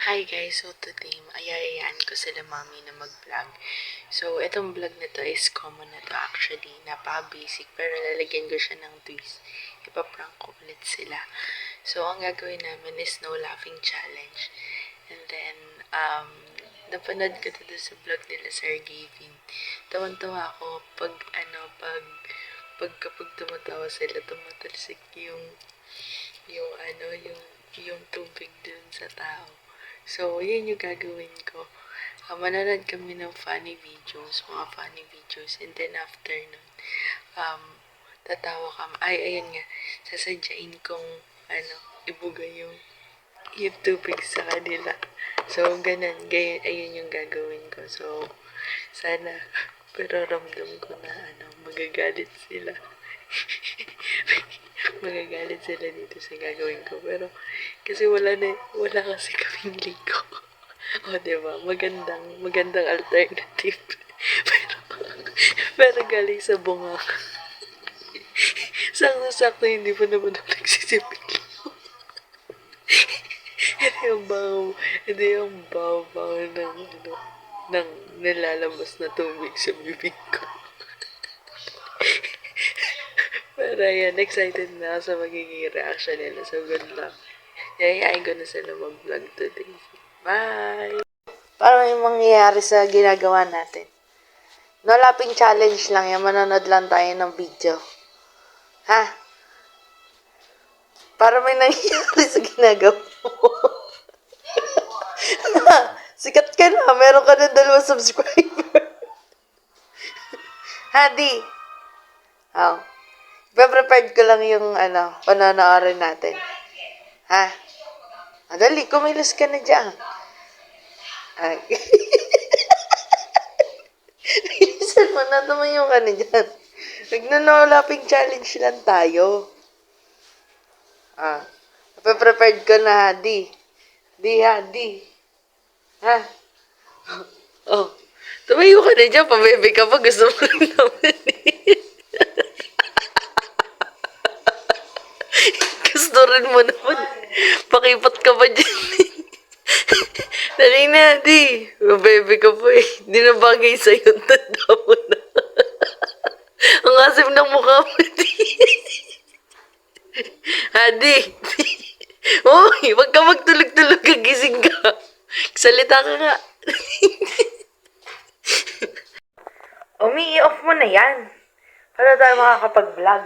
Hi guys, so today ayayaan ko sila mami na mag-vlog. So, itong vlog na to is common na to actually. Napaka-basic pero lalagyan ko siya ng twist. Ipaprank ko ulit sila. So, ang gagawin namin is no laughing challenge. And then, napanood ko to sa vlog nila Sir Gavin. Tawan-tawa ako kapag tumatawa sila, tumatalsik yung tubig dun sa tao. So, yun yung gagawin ko. Manonood kami ng funny videos, and then after nun, tatawa kami. Ayun nga, sasadyain kong, ibuga yung tubig sa kanila. So, ayun yung gagawin ko. So, sana, pero ramdam ko na, magagalit sila. Magagalit sila dito sa gagawin ko. Pero, kasi wala kasi kaming linggo. O, diba? Magandang alternative. pero galing sa bunga. Sakto hindi pa naman ako nagsisipil. Hindi yung baw ng nilalabas na tubig sa bibig ko. Pero ayan, excited na ako sa magiging reaction nila. So, good luck. Yayain ko na sila mag-vlog today. Bye! Paano yung mangyayari sa ginagawa natin? No lapping challenge lang yan. Manonood lang tayo ng video. Ha? Para may nangyayari sa ginagawa mo. Sikat ka na. Meron ka na 2 subscriber. Hadi. Oh. Prepared ko lang yung panonoorin natin. Ha? Dali, kumilos ka na dyan. Ay. Bilisan mo na, tumayo ka na dyan. Nagno-lapping challenge lang tayo. Prepared ko na, Hadi. Hadi. Ha? Oh. Tumayo ka na dyan, pabebe ka pa. Gusto mo rin naman Gusto rin mo naman. Pakipat ka pa dyan. Dali na, di. Baby ka po eh. Di na bagay sa'yo. Tanda mo na. Ang asim ng mukha mo, di. Hadi. Uy, wag ka magtulog-tulog. Kagising ka. Salita ka nga. I-off mo na yan. Para tayo makakapag-vlog.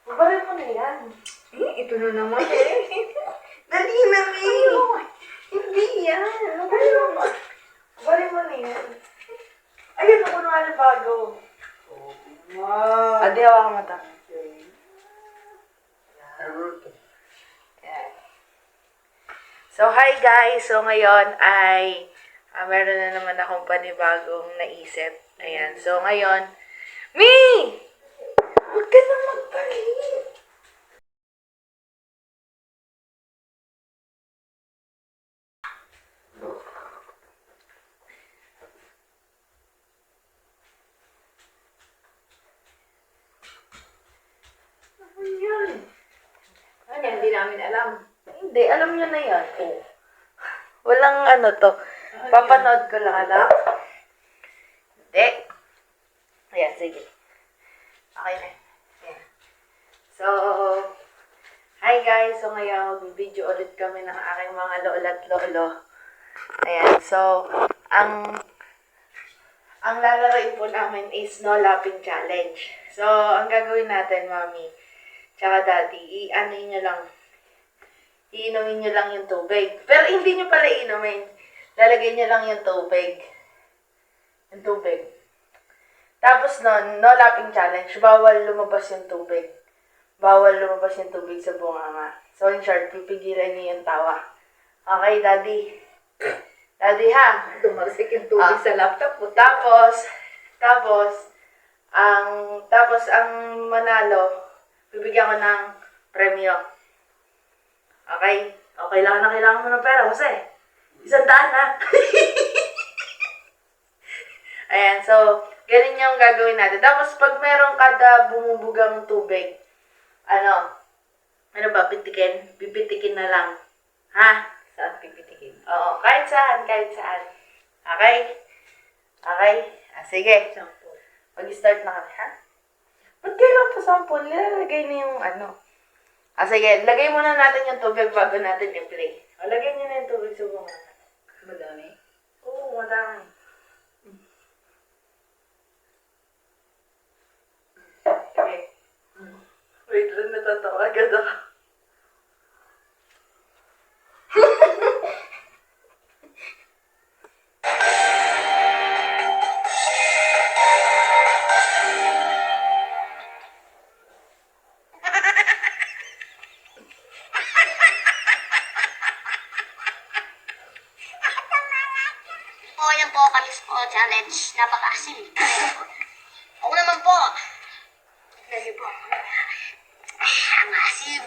Mabarin mo na yan. Ito na naman eh. Dali na, May. Hindi yan. Mabarin mo na yan. Ayun, ako naman na bago. Adi, hawa ka mata. Yan. So, hi guys. So, ngayon ay meron na naman akong panibagong naisip. Ayan. So, ngayon, Mi! Huwag ka na magpalit. Ano yan? Ano, hindi namin alam. Hindi, alam nyo na yan. Oh. Walang to. Papanood ko lang, alam. Hindi. Ayan, sige. Okay na. Ayan. So, hi guys. So, ngayon, video ulit kami ng aking mga lola at lolo. Ayan. So, ang lalaroin po namin is no lapping challenge. So, ang gagawin natin, mami, tsaka daddy, iinumin nyo lang yung tubig. Pero hindi nyo pala iinumin. Lalagay nyo lang yung tubig. Yung tubig. Tapos nun, no lapping challenge, bawal lumabas yung tubig. Bawal lumabas yung tubig sa bunganga. So, in short, pipigilan nyo yung tawa. Okay, daddy? Daddy, ha? Tumagsik yung tubig sa laptop mo. Tapos, ang manalo, bibigyan ko ng premyo. Okay? Kailangan mo ng pera, Jose. 100 na. Ayan, so, ganun yung gagawin natin. Tapos, pag meron kada bumubugang tubig, pipitikin na lang. Ha? Saan pipitikin? Oo, kahit saan, kahit saan. Okay? Okay? Sige. Mag-start na kami, ha? Ba't kailangan pa sample? Lagay na yung ano. Sige. Lagay muna natin yung tubig bago natin i-play. Lagay niyo na yung tubig sa bunga. Madami. Oo, madami. Okay. Wait lang, natatawa agad ako. Po, yan po, Kalis po challenge. Napaka-asim. Ako naman po. Tignan niyo po. Ang asim.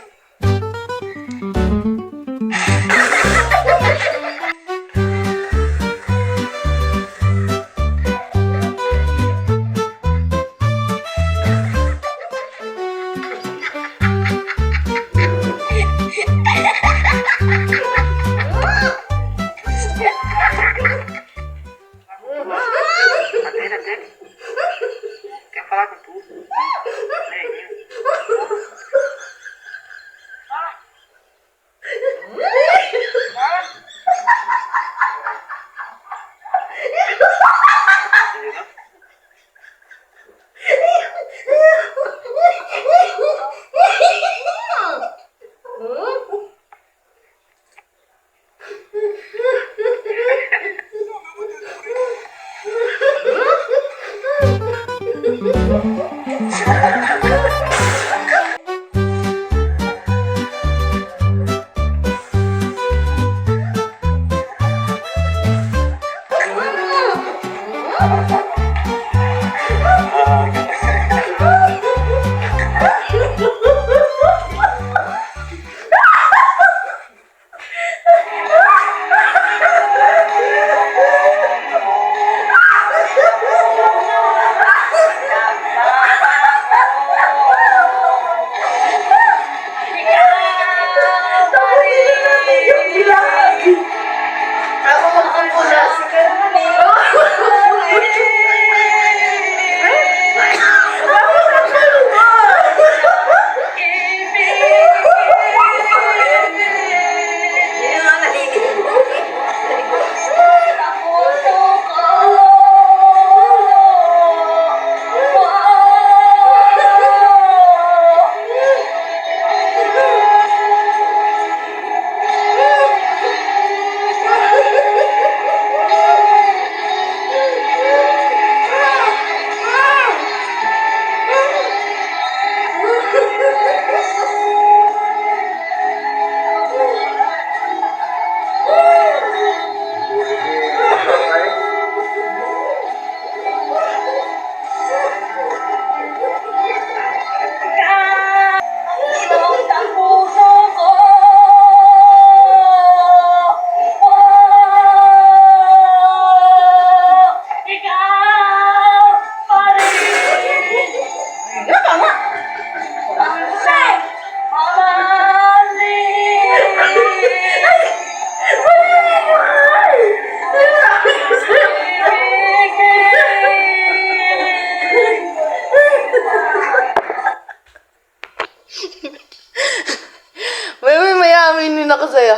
May aminin ako sa'yo.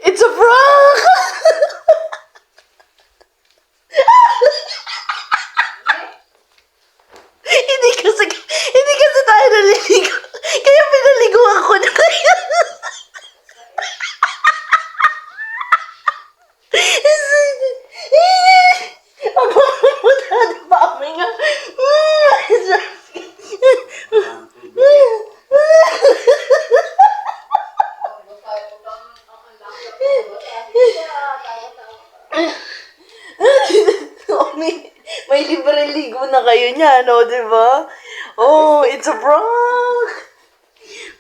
It's a prank! hindi kasi tayo naliligo. Kaya pinaliguan ko na kayo. Ang pumunta pa kami nga. May libre ligo na kayo niya, no? Diba? Oh, it's a prank!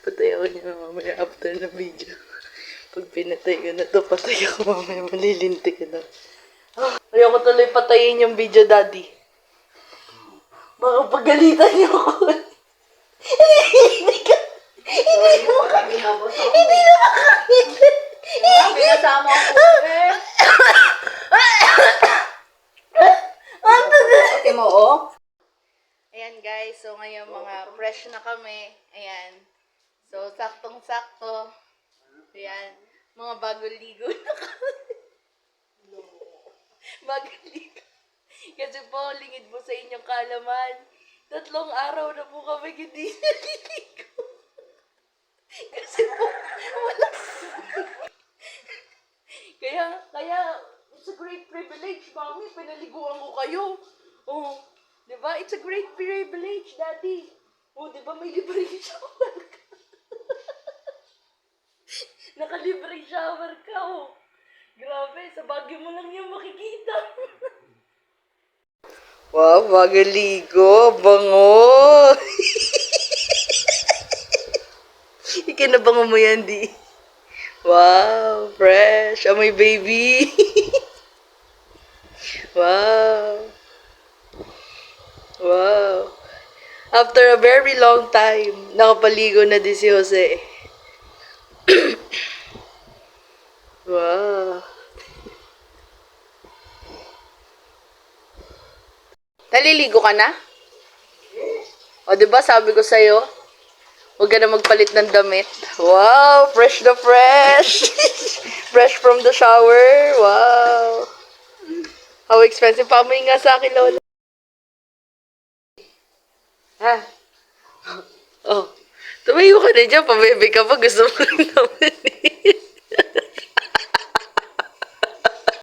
Patay ako niya mamaya after na video. Pag pinatay ko na to, patay ako mamaya. Malilinti ko na. Ayoko tuloy patayin yung video, Daddy. Baka pagalitan niyo ako. Hindi na makakita. Binasama ko. fresh na kami. Ayan. So, saktong-sakto. Ayan. Mga bagong ligo na kami. Bagong ligo. Kasi po, lingid po sa inyong kalaman. 3 araw na po kami hindi naliligo. Kasi po, wala. Kaya, it's a great privilege, Mami. Pinaliguan ko kayo. Oh, di ba? It's a great privilege, Daddy. Oh, di ba may libre shower ka? Nakalibre shower ka, oh. Grabe, sa Baguio mo lang yung makikita. Wow, bagong ligo. Bango. Ikinabango mo yan, di. Wow, fresh. Amoy baby. Wow. Wow. After a very long time, nakapaligo na din si Jose. Wow. Naliligo ka na? O, diba sabi ko sa'yo, huwag ka na magpalit ng damit. Wow, fresh na fresh. Fresh from the shower. Wow. How expensive. Pamoy nga sa akin, Lola. Ha? Oh. Tumayo ka na dyan. Pabebe ka pa. Gusto mo rin naman eh.